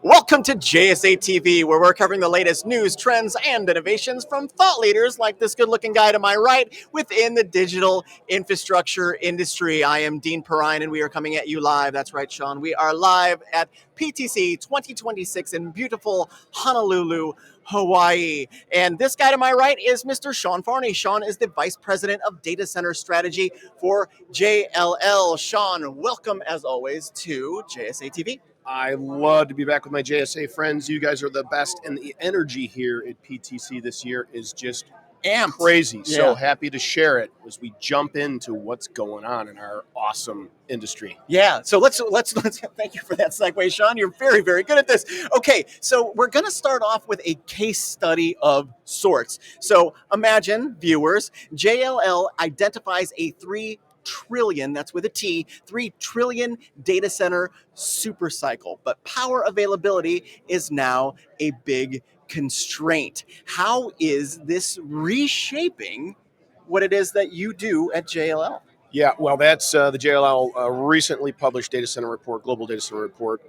Welcome to JSA TV, where we're covering the latest news, trends, and innovations from thought leaders like this good-looking guy to my right within the digital infrastructure industry. I am Dean Perrine, and we are coming at you live. That's right, Sean. We are live at PTC 2026 in beautiful Honolulu, Hawaii. And this guy to my right is Mr. Sean Farney. Sean is the Vice President of Data Center Strategy for JLL. Sean, welcome as always to JSA TV. I love to be back with my JSA friends. You guys are the best, and the energy here at PTC this year is just Amped. crazy. Yeah. So happy to share it as we jump into what's going on in our awesome industry. Yeah, so let's thank you for that segue, Sean. You're very, very good at this. Okay, so we're going to start off with a case study of sorts. So imagine, viewers, JLL identifies a 3 trillion, that's with a T, 3 trillion data center supercycle. But power availability is now a big constraint. How is this reshaping what it is that you do at JLL? Yeah, well, that's the JLL recently published data center report, global data center report,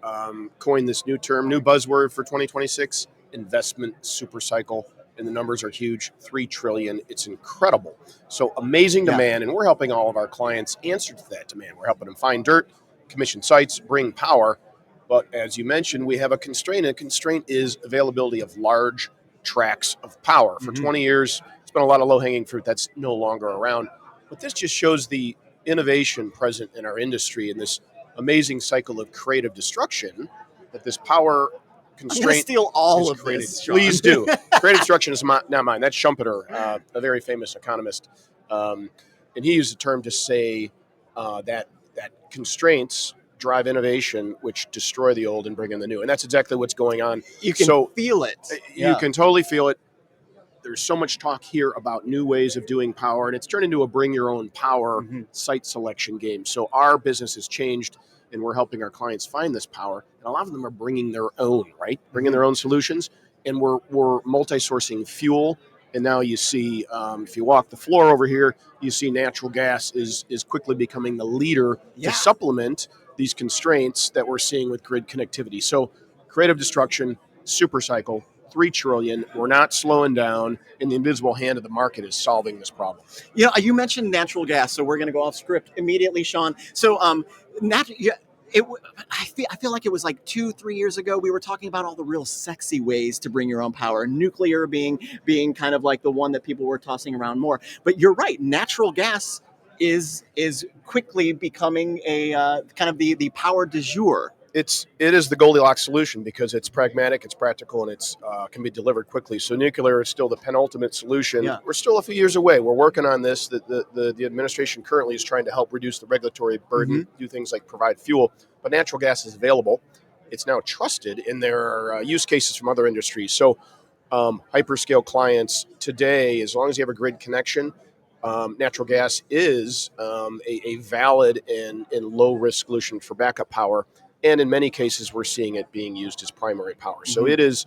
coined this new term, new buzzword for 2026, investment supercycle. And the numbers are huge, 3 trillion. It's incredible. So amazing demand, and we're helping all of our clients answer to that demand. We're helping them find dirt, commission sites, bring power. But as you mentioned, we have a constraint. A constraint is availability of large tracts of power. For 20 years, it's been a lot of low-hanging fruit that's no longer around. But this just shows the innovation present in our industry and this amazing cycle of creative destruction that this power constraint steal all of created. this, Sean. Please do. Creative destruction is not mine. That's Schumpeter, a very famous economist. And he used a term to say that constraints drive innovation, which destroy the old and bring in the new. And that's exactly what's going on. You can feel it. You can totally feel it. There's so much talk here about new ways of doing power, and it's turned into a bring your own power site selection game. So our business has changed, and we're helping our clients find this power. And a lot of them are bringing their own, right? Bringing their own solutions. And we're multi-sourcing fuel. And now you see, if you walk the floor over here, you see natural gas is quickly becoming the leader to supplement these constraints that we're seeing with grid connectivity. So creative destruction, super cycle, 3 trillion. We're not slowing down, and the invisible hand of the market is solving this problem. You know, you mentioned natural gas, so we're going to go off script immediately, Sean. So, I feel like it was like 2-3 years ago we were talking about all the real sexy ways to bring your own power. Nuclear being kind of like the one that people were tossing around more. But you're right, natural gas is quickly becoming a kind of the power du jour. It is the Goldilocks solution because it's pragmatic, it's practical, and it's can be delivered quickly. So nuclear is still the penultimate solution. Yeah. We're still a few years away. We're working on this. The administration currently is trying to help reduce the regulatory burden, do things like provide fuel. But natural gas is available. It's now trusted, and there are use cases from other industries. So hyperscale clients today, as long as you have a grid connection, natural gas is a valid and low-risk solution for backup power. And in many cases, we're seeing it being used as primary power. So it is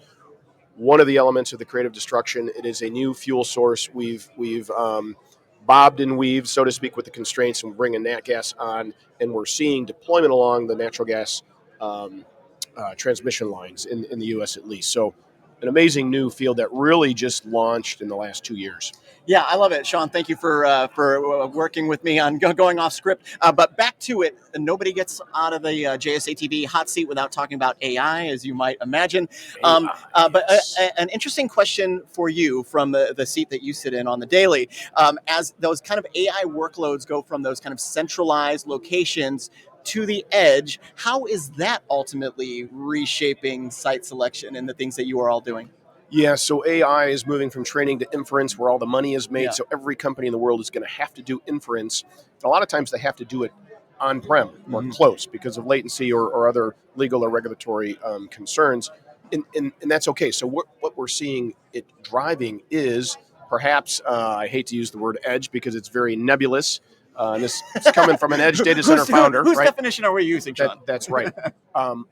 one of the elements of the creative destruction. It is a new fuel source. We've bobbed and weaved, so to speak, with the constraints, and we're bringing nat gas on, and we're seeing deployment along the natural gas transmission lines in the U.S. at least. So an amazing new field that really just launched in the last 2 years. Yeah, I love it, Sean. Thank you for working with me on going off script. But back to it, nobody gets out of the JSA TV hot seat without talking about AI, as you might imagine. But an interesting question for you from the seat that you sit in on the daily, as those kind of AI workloads go from those kind of centralized locations to the edge, how is that ultimately reshaping site selection and the things that you are all doing? Yeah, so AI is moving from training to inference where all the money is made. Yeah. So every company in the world is going to have to do inference. A lot of times they have to do it on-prem or close because of latency or other legal or regulatory concerns. And that's okay. So what we're seeing it driving is perhaps, I hate to use the word edge because it's very nebulous. And this is coming from an edge data center founder. Whose right? definition are we using, Sean? That's right.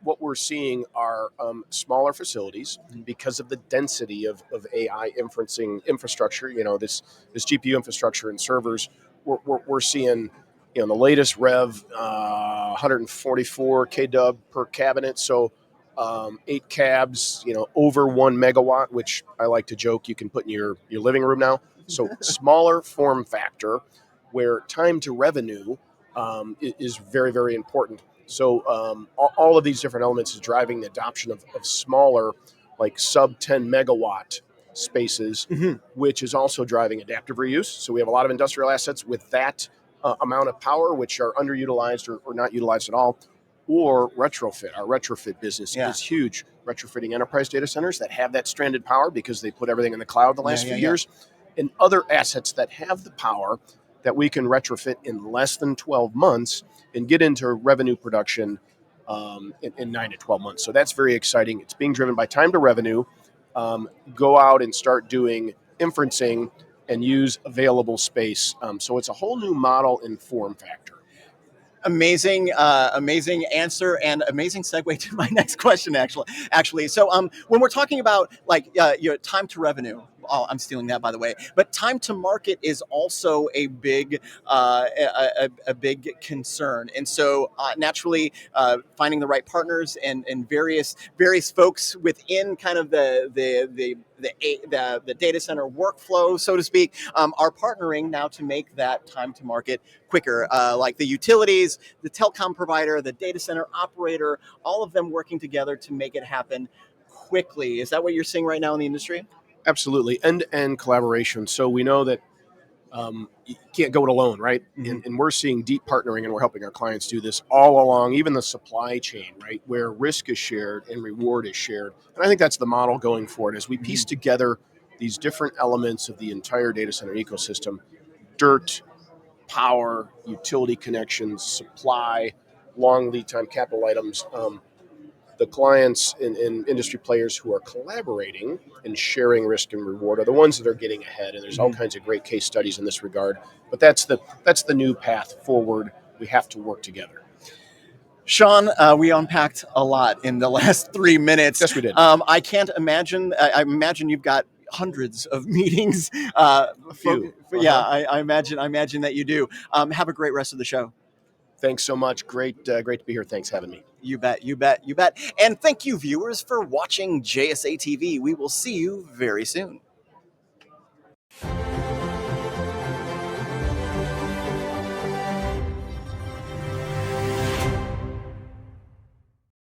What we're seeing are smaller facilities because of the density of AI inferencing infrastructure. You know, this GPU infrastructure and servers. We're seeing, the latest rev 144 kW per cabinet. So 8 cabs, over 1 megawatt, which I like to joke you can put in your living room now. So smaller form factor, where time to revenue is very, very important. So all of these different elements is driving the adoption of smaller, like sub 10 megawatt spaces, which is also driving adaptive reuse. So we have a lot of industrial assets with that amount of power, which are underutilized or not utilized at all, or retrofit. Our retrofit business is huge. Retrofitting enterprise data centers that have that stranded power because they put everything in the cloud the last few years, and other assets that have the power that we can retrofit in less than 12 months and get into revenue production in 9 to 12 months. So that's very exciting. It's being driven by time to revenue. Go out and start doing inferencing and use available space. So it's a whole new model in form factor. Amazing answer and amazing segue to my next question. Actually, so when we're talking about time to revenue, I'm stealing that, by the way, but time to market is also a big big concern, and so naturally finding the right partners and various folks within kind of the data center workflow, so to speak, are partnering now to make that time to market quicker, like the utilities, the telecom provider, the data center operator, all of them working together to make it happen quickly. Is that what you're seeing right now in the industry? Absolutely. End-to-end collaboration. So we know that you can't go it alone, right? And we're seeing deep partnering, and we're helping our clients do this all along, even the supply chain, right? Where risk is shared and reward is shared. And I think that's the model going forward as we piece together these different elements of the entire data center ecosystem: dirt, power, utility connections, supply, long lead time capital items. The clients and industry players who are collaborating and sharing risk and reward are the ones that are getting ahead. And there's all kinds of great case studies in this regard. But that's the new path forward. We have to work together. Sean, we unpacked a lot in the last 3 minutes. Yes, we did. I can't imagine. I imagine you've got hundreds of meetings. A few. Yeah, I imagine that you do. Have a great rest of the show. Thanks so much. Great to be here. Thanks for having me. You bet. And thank you, viewers, for watching JSA TV. We will see you very soon.